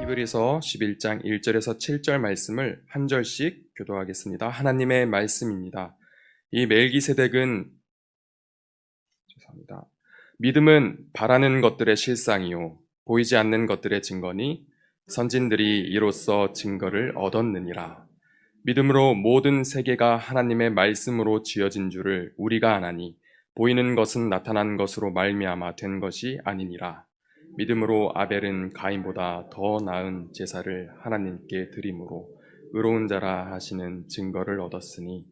히브리서 11장 1절에서 7절 말씀을 한 절씩 교도하겠습니다. 하나님의 말씀입니다. 이 멜기세덱은 믿음은 바라는 것들의 실상이요 보이지 않는 것들의 증거니 선진들이 이로써 증거를 얻었느니라. 믿음으로 모든 세계가 하나님의 말씀으로 지어진 줄을 우리가 아나니 보이는 것은 나타난 것으로 말미암아 된 것이 아니니라. 믿음으로 아벨은 가인보다 더 나은 제사를 하나님께 드림으로 의로운 자라 하시는 증거를 얻었으니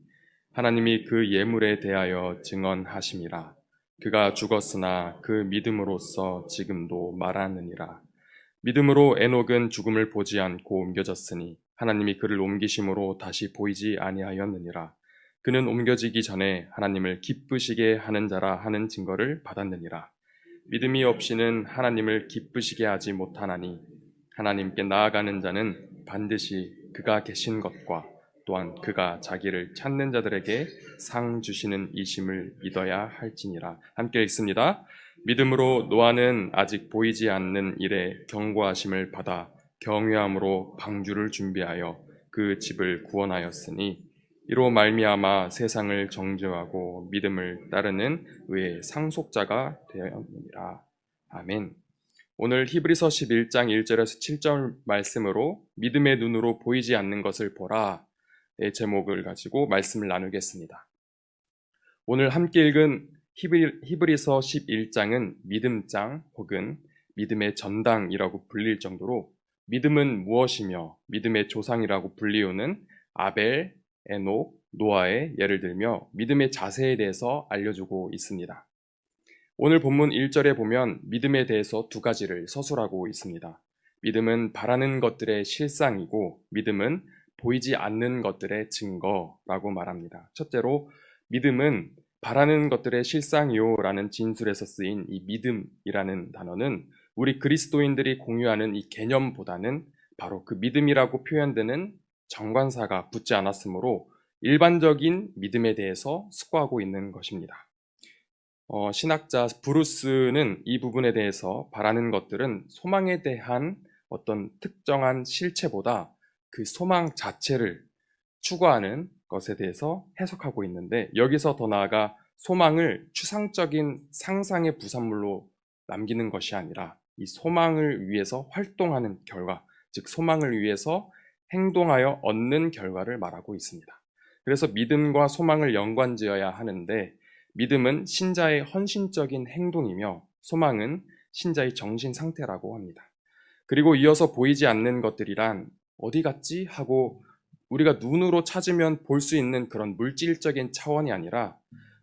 하나님이 그 예물에 대하여 증언하심이라. 그가 죽었으나 그 믿음으로써 지금도 말하느니라. 믿음으로 에녹은 죽음을 보지 않고 옮겨졌으니 하나님이 그를 옮기심으로 다시 보이지 아니하였느니라. 그는 옮겨지기 전에 하나님을 기쁘시게 하는 자라 하는 증거를 받았느니라. 믿음이 없이는 하나님을 기쁘시게 하지 못하나니 하나님께 나아가는 자는 반드시 그가 계신 것과 또한 그가 자기를 찾는 자들에게 상 주시는 이심을 믿어야 할지니라. 함께 읽습니다. 믿음으로 노아는 아직 보이지 않는 일에 경고하심을 받아 경외함으로 방주를 준비하여 그 집을 구원하였으니 이로 말미암아 세상을 정죄하고 믿음을 따르는 의의 상속자가 되었느니라. 아멘. 오늘 히브리서 11장 1절에서 7절 말씀으로 믿음의 눈으로 보이지 않는 것을 보라의 제목을 가지고 말씀을 나누겠습니다. 오늘 함께 읽은 히브리서 11장은 믿음장 혹은 믿음의 전당이라고 불릴 정도로 믿음은 무엇이며 믿음의 조상이라고 불리우는 아벨, 에녹, 노아의 예를 들며 믿음의 자세에 대해서 알려주고 있습니다. 오늘 본문 1절에 보면 믿음에 대해서 두 가지를 서술하고 있습니다. 믿음은 바라는 것들의 실상이고 믿음은 보이지 않는 것들의 증거라고 말합니다. 첫째로 믿음은 바라는 것들의 실상이요 라는 진술에서 쓰인 이 믿음이라는 단어는 우리 그리스도인들이 공유하는 이 개념보다는 바로 그 믿음이라고 표현되는 정관사가 붙지 않았으므로 일반적인 믿음에 대해서 숙고하고 있는 것입니다. 신학자 브루스는 이 부분에 대해서 바라는 것들은 소망에 대한 어떤 특정한 실체보다 그 소망 자체를 추구하는 것에 대해서 해석하고 있는데, 여기서 더 나아가 소망을 추상적인 상상의 부산물로 남기는 것이 아니라 이 소망을 위해서 활동하는 결과, 즉 소망을 위해서 행동하여 얻는 결과를 말하고 있습니다. 그래서 믿음과 소망을 연관지어야 하는데, 믿음은 신자의 헌신적인 행동이며 소망은 신자의 정신 상태라고 합니다. 그리고 이어서 보이지 않는 것들이란 어디 갔지? 하고 우리가 눈으로 찾으면 볼 수 있는 그런 물질적인 차원이 아니라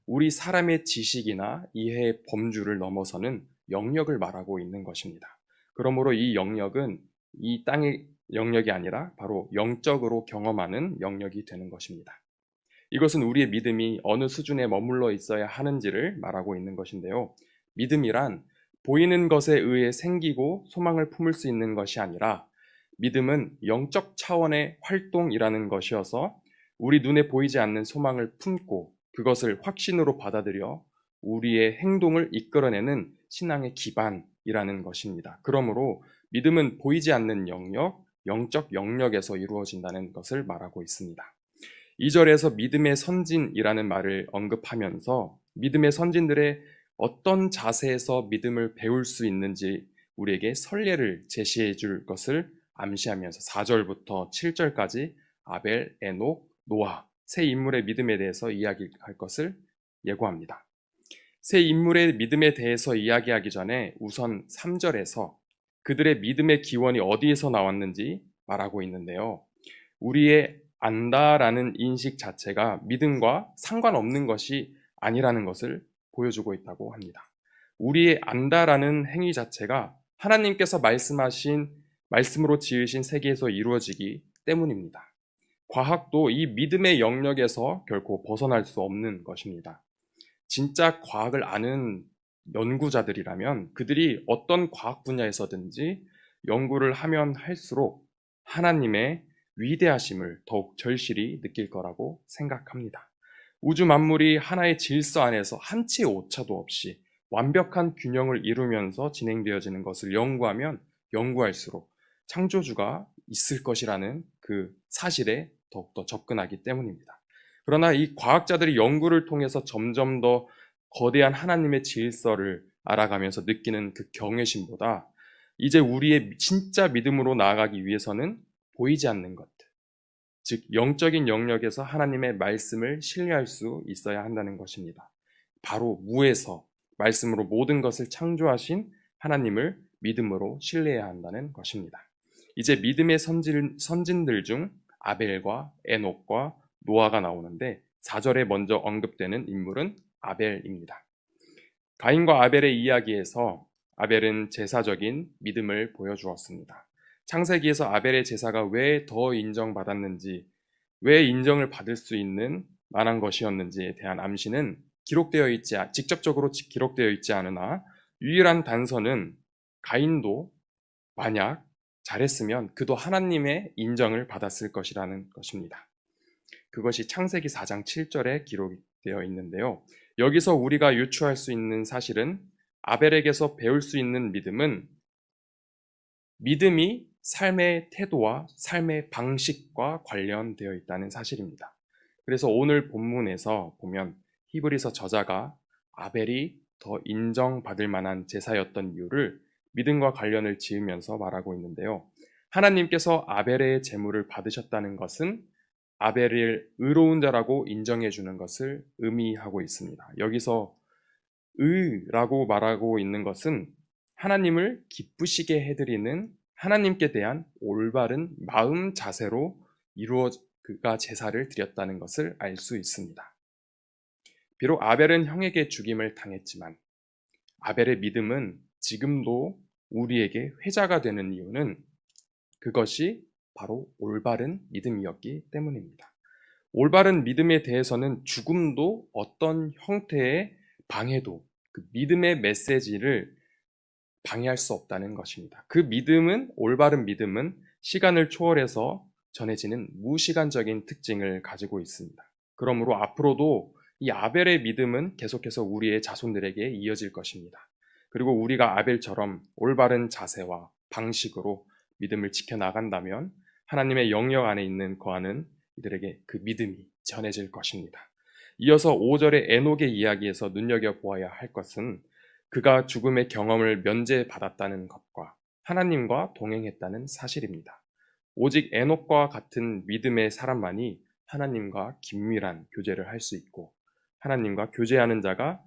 우리 사람의 지식이나 이해의 범주를 넘어서는 영역을 말하고 있는 것입니다. 그러므로 이 영역은 이 땅의 영역이 아니라 바로 영적으로 경험하는 영역이 되는 것입니다. 이것은 우리의 믿음이 어느 수준에 머물러 있어야 하는지를 말하고 있는 것인데요. 믿음이란 보이는 것에 의해 생기고 소망을 품을 수 있는 것이 아니라 믿음은 영적 차원의 활동이라는 것이어서 우리 눈에 보이지 않는 소망을 품고 그것을 확신으로 받아들여 우리의 행동을 이끌어내는 신앙의 기반이라는 것입니다. 그러므로 믿음은 보이지 않는 영역, 영적 영역에서 이루어진다는 것을 말하고 있습니다. 2절에서 믿음의 선진이라는 말을 언급하면서 믿음의 선진들의 어떤 자세에서 믿음을 배울 수 있는지 우리에게 선례를 제시해 줄 것을 암시하면서 4절부터 7절까지 아벨, 에녹, 노아 세 인물의 믿음에 대해서 이야기할 것을 예고합니다. 세 인물의 믿음에 대해서 이야기하기 전에 우선 3절에서 그들의 믿음의 기원이 어디에서 나왔는지 말하고 있는데요. 우리의 안다라는 인식 자체가 믿음과 상관없는 것이 아니라는 것을 보여주고 있다고 합니다. 우리의 안다라는 행위 자체가 하나님께서 말씀으로 지으신 세계에서 이루어지기 때문입니다. 과학도 이 믿음의 영역에서 결코 벗어날 수 없는 것입니다. 진짜 과학을 아는 연구자들이라면 그들이 어떤 과학 분야에서든지 연구를 하면 할수록 하나님의 위대하심을 더욱 절실히 느낄 거라고 생각합니다. 우주 만물이 하나의 질서 안에서 한 치의 오차도 없이 완벽한 균형을 이루면서 진행되어지는 것을 연구하면 연구할수록 창조주가 있을 것이라는 그 사실에 더욱더 접근하기 때문입니다. 그러나 이 과학자들이 연구를 통해서 점점 더 거대한 하나님의 질서를 알아가면서 느끼는 그 경외심보다 이제 우리의 진짜 믿음으로 나아가기 위해서는 보이지 않는 것들, 즉 영적인 영역에서 하나님의 말씀을 신뢰할 수 있어야 한다는 것입니다. 바로 무에서 말씀으로 모든 것을 창조하신 하나님을 믿음으로 신뢰해야 한다는 것입니다. 이제 믿음의 선진들 중 아벨과 에녹과 노아가 나오는데 4절에 먼저 언급되는 인물은 아벨입니다. 가인과 아벨의 이야기에서 아벨은 제사적인 믿음을 보여주었습니다. 창세기에서 아벨의 제사가 왜 더 인정받았는지, 왜 인정을 받을 수 있는 만한 것이었는지에 대한 암시는 직접적으로 기록되어 있지 않으나 유일한 단서는 가인도 만약 잘했으면 그도 하나님의 인정을 받았을 것이라는 것입니다. 그것이 창세기 4장 7절에 기록되어 있는데요. 여기서 우리가 유추할 수 있는 사실은 아벨에게서 배울 수 있는 믿음이 삶의 태도와 삶의 방식과 관련되어 있다는 사실입니다. 그래서 오늘 본문에서 보면 히브리서 저자가 아벨이 더 인정받을 만한 제사였던 이유를 믿음과 관련을 지으면서 말하고 있는데요. 하나님께서 아벨의 제물을 받으셨다는 것은 아벨을 의로운 자라고 인정해 주는 것을 의미하고 있습니다. 여기서 의라고 말하고 있는 것은 하나님을 기쁘시게 해드리는 하나님께 대한 올바른 마음 자세로 그가 제사를 드렸다는 것을 알 수 있습니다. 비록 아벨은 형에게 죽임을 당했지만 아벨의 믿음은 지금도 우리에게 회자가 되는 이유는 그것이 바로 올바른 믿음이었기 때문입니다. 올바른 믿음에 대해서는 죽음도 어떤 형태의 방해도 그 믿음의 메시지를 방해할 수 없다는 것입니다. 그 믿음은, 올바른 믿음은 시간을 초월해서 전해지는 무시간적인 특징을 가지고 있습니다. 그러므로 앞으로도 이 아벨의 믿음은 계속해서 우리의 자손들에게 이어질 것입니다. 그리고 우리가 아벨처럼 올바른 자세와 방식으로 믿음을 지켜나간다면 하나님의 영역 안에 거하는 이들에게 그 믿음이 전해질 것입니다. 이어서 5절의 에녹의 이야기에서 눈여겨보아야 할 것은 그가 죽음의 경험을 면제받았다는 것과 하나님과 동행했다는 사실입니다. 오직 에녹과 같은 믿음의 사람만이 하나님과 긴밀한 교제를 할 수 있고 하나님과 교제하는 자가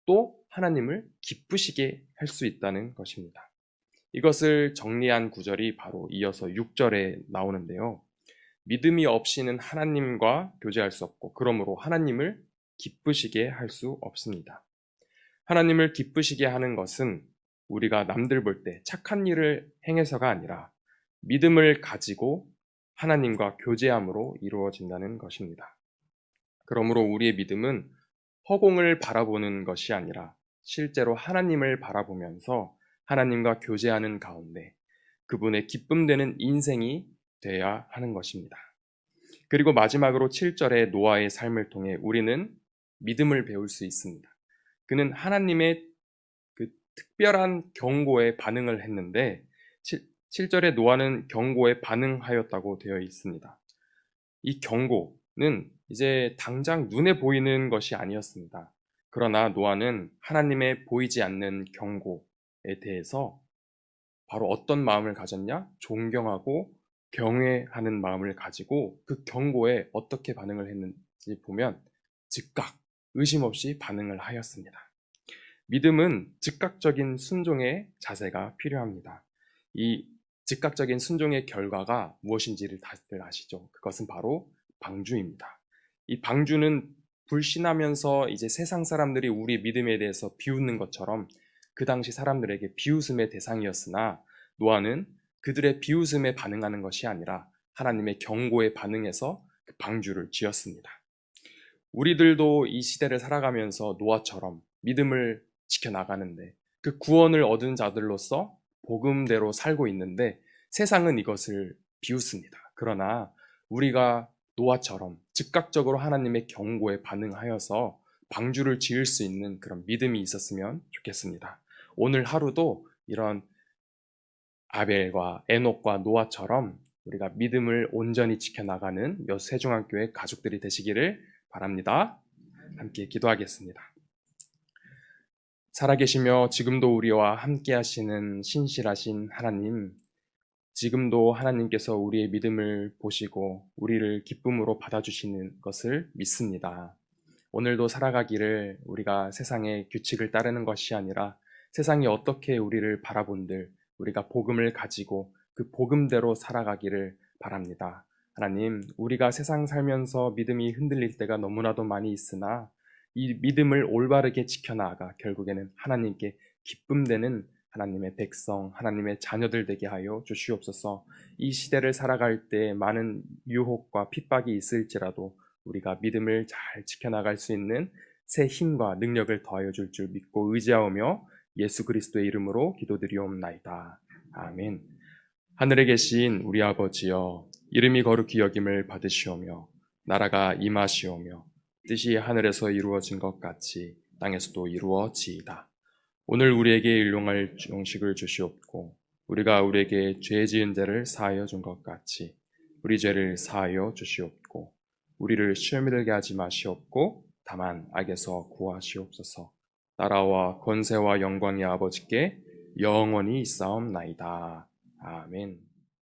또 하나님을 기쁘시게 할 수 있다는 것입니다. 이것을 정리한 구절이 바로 이어서 6절에 나오는데요. 믿음이 없이는 하나님과 교제할 수 없고 그러므로 하나님을 기쁘시게 할 수 없습니다. 하나님을 기쁘시게 하는 것은 우리가 남들 볼 때 착한 일을 행해서가 아니라 믿음을 가지고 하나님과 교제함으로 이루어진다는 것입니다. 그러므로 우리의 믿음은 허공을 바라보는 것이 아니라 실제로 하나님을 바라보면서 하나님과 교제하는 가운데 그분의 기쁨되는 인생이 되어야 하는 것입니다. 그리고 마지막으로 7절의 노아의 삶을 통해 우리는 믿음을 배울 수 있습니다. 그는 하나님의 그 특별한 경고에 반응을 했는데 7절의 노아는 경고에 반응하였다고 되어 있습니다. 이 경고는 이제 당장 눈에 보이는 것이 아니었습니다. 그러나 노아는 하나님의 보이지 않는 경고에 대해서 바로 어떤 마음을 가졌냐? 존경하고 경외하는 마음을 가지고 그 경고에 어떻게 반응을 했는지 보면 즉각, 의심 없이 반응을 하였습니다. 믿음은 즉각적인 순종의 자세가 필요합니다. 이 즉각적인 순종의 결과가 무엇인지를 다들 아시죠? 그것은 바로 방주입니다. 이 방주는 불신하면서 이제 세상 사람들이 우리 믿음에 대해서 비웃는 것처럼 그 당시 사람들에게 비웃음의 대상이었으나 노아는 그들의 비웃음에 반응하는 것이 아니라 하나님의 경고에 반응해서 그 방주를 지었습니다. 우리들도 이 시대를 살아가면서 노아처럼 믿음을 지켜나가는데 그 구원을 얻은 자들로서 복음대로 살고 있는데 세상은 이것을 비웃습니다. 그러나 우리가 노아처럼 즉각적으로 하나님의 경고에 반응하여서 방주를 지을 수 있는 그런 믿음이 있었으면 좋겠습니다. 오늘 하루도 이런 아벨과 에녹과 노아처럼 우리가 믿음을 온전히 지켜나가는 여 세종학교의 가족들이 되시기를 바랍니다. 함께 기도하겠습니다. 살아계시며 지금도 우리와 함께 하시는 신실하신 하나님, 지금도 하나님께서 우리의 믿음을 보시고 우리를 기쁨으로 받아주시는 것을 믿습니다. 오늘도 살아가기를 우리가 세상의 규칙을 따르는 것이 아니라 세상이 어떻게 우리를 바라본들 우리가 복음을 가지고 그 복음대로 살아가기를 바랍니다. 하나님, 우리가 세상 살면서 믿음이 흔들릴 때가 너무나도 많이 있으나 이 믿음을 올바르게 지켜나가 결국에는 하나님께 기쁨되는 하나님의 백성, 하나님의 자녀들 되게 하여 주시옵소서. 이 시대를 살아갈 때 많은 유혹과 핍박이 있을지라도 우리가 믿음을 잘 지켜나갈 수 있는 새 힘과 능력을 더하여 줄 줄 믿고 의지하오며 예수 그리스도의 이름으로 기도드리옵나이다. 아멘. 하늘에 계신 우리 아버지여, 이름이 거룩히 여김을 받으시오며 나라가 임하시오며 뜻이 하늘에서 이루어진 것 같이 땅에서도 이루어지이다. 오늘 우리에게 일용할 양식을 주시옵고 우리가 우리에게 죄 지은 자를 사하여 준 것 같이 우리 죄를 사하여 주시옵고 우리를 시험에 들게 하지 마시옵고 다만 악에서 구하시옵소서. 나라와 권세와 영광이 아버지께 영원히 있사옵나이다. 아멘.